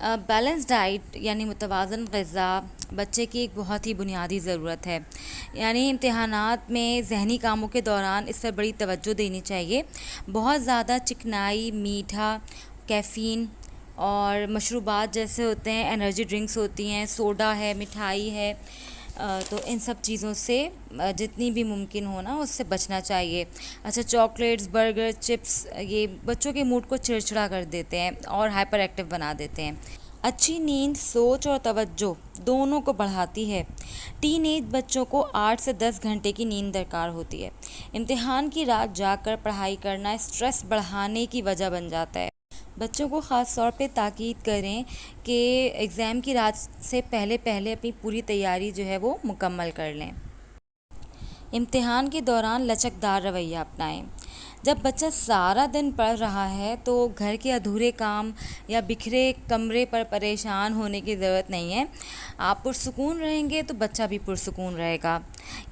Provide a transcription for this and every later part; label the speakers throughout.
Speaker 1: Balance diet یعنی متوازن غذا بچے کی ایک بہت ہی بنیادی ضرورت ہے. یعنی امتحانات میں ذہنی کاموں کے دوران اس پر بڑی توجہ دینی چاہیے. بہت زیادہ چکنائی، میٹھا، کیفین اور مشروبات جیسے ہوتے ہیں، انرجی ڈرنکس ہوتی ہیں، سوڈا ہے، مٹھائی ہے، تو ان سب چیزوں سے جتنی بھی ممکن ہو نا اس سے بچنا چاہیے. اچھا، چاکلیٹس، برگر، چپس یہ بچوں کے موڈ کو چڑچڑا کر دیتے ہیں اور ہائپر ایکٹیو بنا دیتے ہیں. اچھی نیند سوچ اور توجہ دونوں کو بڑھاتی ہے. ٹین ایج بچوں کو 8 سے 10 گھنٹے کی نیند درکار ہوتی ہے. امتحان کی رات جاگ کر پڑھائی کرنا اسٹریس بڑھانے کی وجہ بن جاتا ہے. بچوں کو خاص طور پہ تاکید کریں کہ ایگزام کی رات سے پہلے اپنی پوری تیاری جو ہے وہ مکمل کر لیں. امتحان کے دوران لچکدار رویہ اپنائیں. جب بچہ سارا دن پڑھ رہا ہے تو گھر کے ادھورے کام یا بکھرے کمرے پر پریشان ہونے کی ضرورت نہیں ہے. آپ پرسکون رہیں گے تو بچہ بھی پرسکون رہے گا.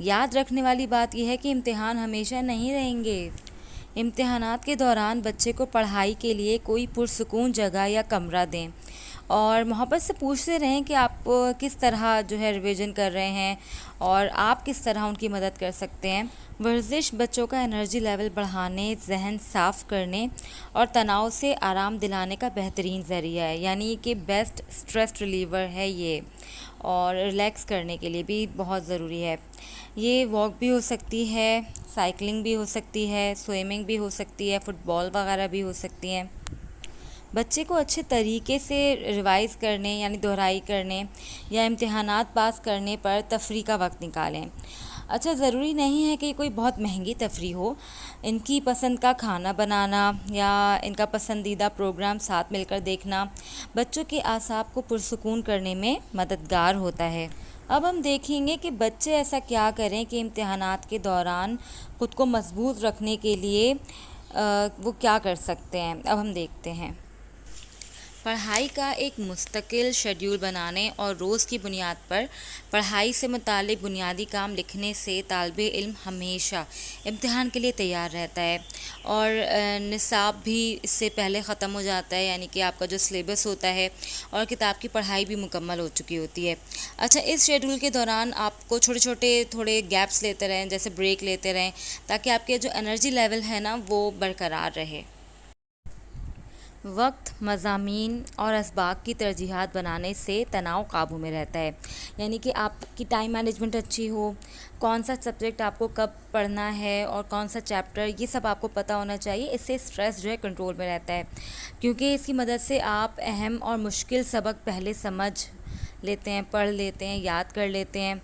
Speaker 1: یاد رکھنے والی بات یہ ہے کہ امتحان ہمیشہ نہیں رہیں گے. امتحانات کے دوران بچے کو پڑھائی کے لیے کوئی پرسکون جگہ یا کمرہ دیں اور محبت سے پوچھتے رہیں کہ آپ کس طرح جو ہے ریویژن کر رہے ہیں اور آپ کس طرح ان کی مدد کر سکتے ہیں. ورزش بچوں کا انرجی لیول بڑھانے، ذہن صاف کرنے اور تناؤ سے آرام دلانے کا بہترین ذریعہ ہے. یعنی کہ بیسٹ اسٹریس ریلیور ہے یہ، اور ریلیکس کرنے کے لیے بھی بہت ضروری ہے. یہ واک بھی ہو سکتی ہے، سائیکلنگ بھی ہو سکتی ہے، سوئمنگ بھی ہو سکتی ہے، فٹ بال وغیرہ بھی ہو سکتی ہیں. بچے کو اچھے طریقے سے ریوائز کرنے یعنی دہرائی کرنے یا امتحانات پاس کرنے پر تفریح کا وقت نکالیں. اچھا، ضروری نہیں ہے کہ یہ کوئی بہت مہنگی تفریح ہو. ان کی پسند کا کھانا بنانا یا ان کا پسندیدہ پروگرام ساتھ مل کر دیکھنا بچوں کے اعصاب کو پرسکون کرنے میں مددگار ہوتا ہے. اب ہم دیکھیں گے کہ بچے ایسا کیا کریں کہ امتحانات کے دوران خود کو مضبوط رکھنے کے لیے وہ کیا کر سکتے ہیں. اب ہم دیکھتے ہیں. پڑھائی کا ایک مستقل شیڈول بنانے اور روز کی بنیاد پر پڑھائی سے متعلق بنیادی کام لکھنے سے طالب علم ہمیشہ امتحان کے لیے تیار رہتا ہے اور نصاب بھی اس سے پہلے ختم ہو جاتا ہے. یعنی کہ آپ کا جو سلیبس ہوتا ہے اور کتاب کی پڑھائی بھی مکمل ہو چکی ہوتی ہے. اچھا، اس شیڈول کے دوران آپ کو تھوڑے گیپس لیتے رہیں، جیسے بریک لیتے رہیں، تاکہ آپ کے جو انرجی لیول ہے نا وہ برقرار رہے. وقت، مضامین اور اسباق کی ترجیحات بنانے سے تناؤ قابو میں رہتا ہے. یعنی کہ آپ کی ٹائم مینجمنٹ اچھی ہو، کون سا سبجیکٹ آپ کو کب پڑھنا ہے اور کون سا چیپٹر، یہ سب آپ کو پتہ ہونا چاہیے. اس سے اسٹریس جو ہے کنٹرول میں رہتا ہے، کیونکہ اس کی مدد سے آپ اہم اور مشکل سبق پہلے سمجھ لیتے ہیں، پڑھ لیتے ہیں، یاد کر لیتے ہیں.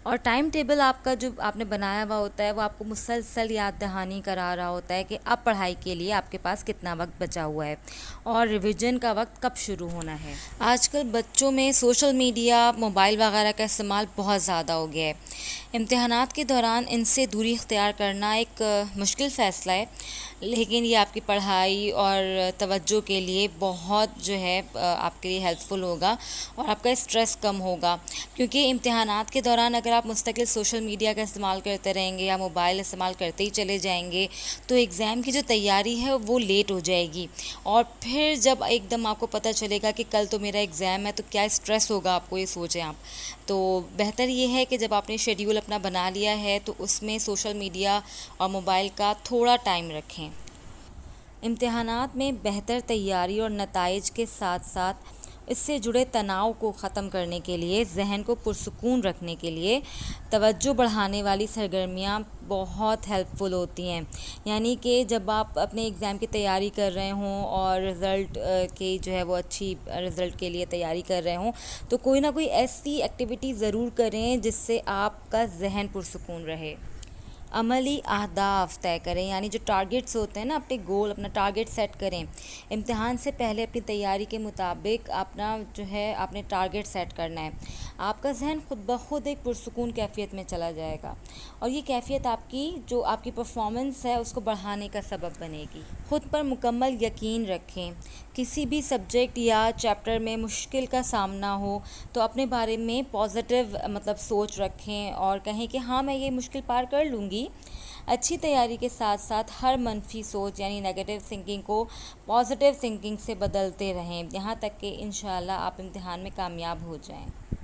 Speaker 1: اور ٹائم ٹیبل آپ کا جو آپ نے بنایا ہوا ہوتا ہے وہ آپ کو مسلسل یاد دہانی کرا رہا ہوتا ہے کہ اب پڑھائی کے لیے آپ کے پاس کتنا وقت بچا ہوا ہے اور ریویژن کا وقت کب شروع ہونا ہے. آج کل بچوں میں سوشل میڈیا، موبائل وغیرہ کا استعمال بہت زیادہ ہو گیا ہے. امتحانات کے دوران ان سے دوری اختیار کرنا ایک مشکل فیصلہ ہے، لیکن یہ آپ کی پڑھائی اور توجہ کے لیے بہت جو ہے آپ کے لیے ہیلپ فل ہوگا اور آپ کا اسٹریس کم ہوگا. کیونکہ امتحانات کے دوران اگر آپ مستقل سوشل میڈیا کا استعمال کرتے رہیں گے یا موبائل استعمال کرتے ہی چلے جائیں گے تو ایگزام کی جو تیاری ہے وہ لیٹ ہو جائے گی. اور پھر جب ایک دم آپ کو پتہ چلے گا کہ کل تو میرا ایگزام ہے تو کیا اسٹریس ہوگا آپ کو، یہ سوچیں آپ. تو بہتر یہ ہے کہ جب آپ نے شیڈیول اپنا بنا لیا ہے تو اس میں سوشل میڈیا اور موبائل کا تھوڑا ٹائم رکھیں. امتحانات میں بہتر تیاری اور نتائج کے ساتھ ساتھ اس سے جڑے تناؤ کو ختم کرنے کے لیے، ذہن کو پرسکون رکھنے کے لیے توجہ بڑھانے والی سرگرمیاں بہت ہیلپ فل ہوتی ہیں. یعنی کہ جب آپ اپنے ایگزام کی تیاری کر رہے ہوں اور رزلٹ کی جو ہے وہ اچھی رزلٹ کے لیے تیاری کر رہے ہوں تو کوئی نہ کوئی ایسی ایکٹیویٹی ضرور کریں جس سے آپ کا ذہن پرسکون رہے. عملی اہداف طے کریں، یعنی جو ٹارگیٹس ہوتے ہیں نا، اپنے گول، اپنا ٹارگیٹ سیٹ کریں. امتحان سے پہلے اپنی تیاری کے مطابق اپنا جو ہے آپ نے ٹارگیٹ سیٹ کرنا ہے. آپ کا ذہن خود بخود ایک پرسکون کیفیت میں چلا جائے گا اور یہ کیفیت آپ کی جو آپ کی پرفارمنس ہے اس کو بڑھانے کا سبب بنے گی. خود پر مکمل یقین رکھیں. کسی بھی سبجیکٹ یا چیپٹر میں مشکل کا سامنا ہو تو اپنے بارے میں پازیٹیو سوچ رکھیں اور کہیں کہ ہاں میں یہ مشکل پار کر لوں گی. ہوگی۔ اچھی تیاری کے ساتھ ساتھ ہر منفی سوچ یعنی نیگیٹو تھنکنگ کو پازیٹیو تھنکنگ سے بدلتے رہیں، یہاں تک کہ انشاءاللہ آپ امتحان میں کامیاب ہو جائیں۔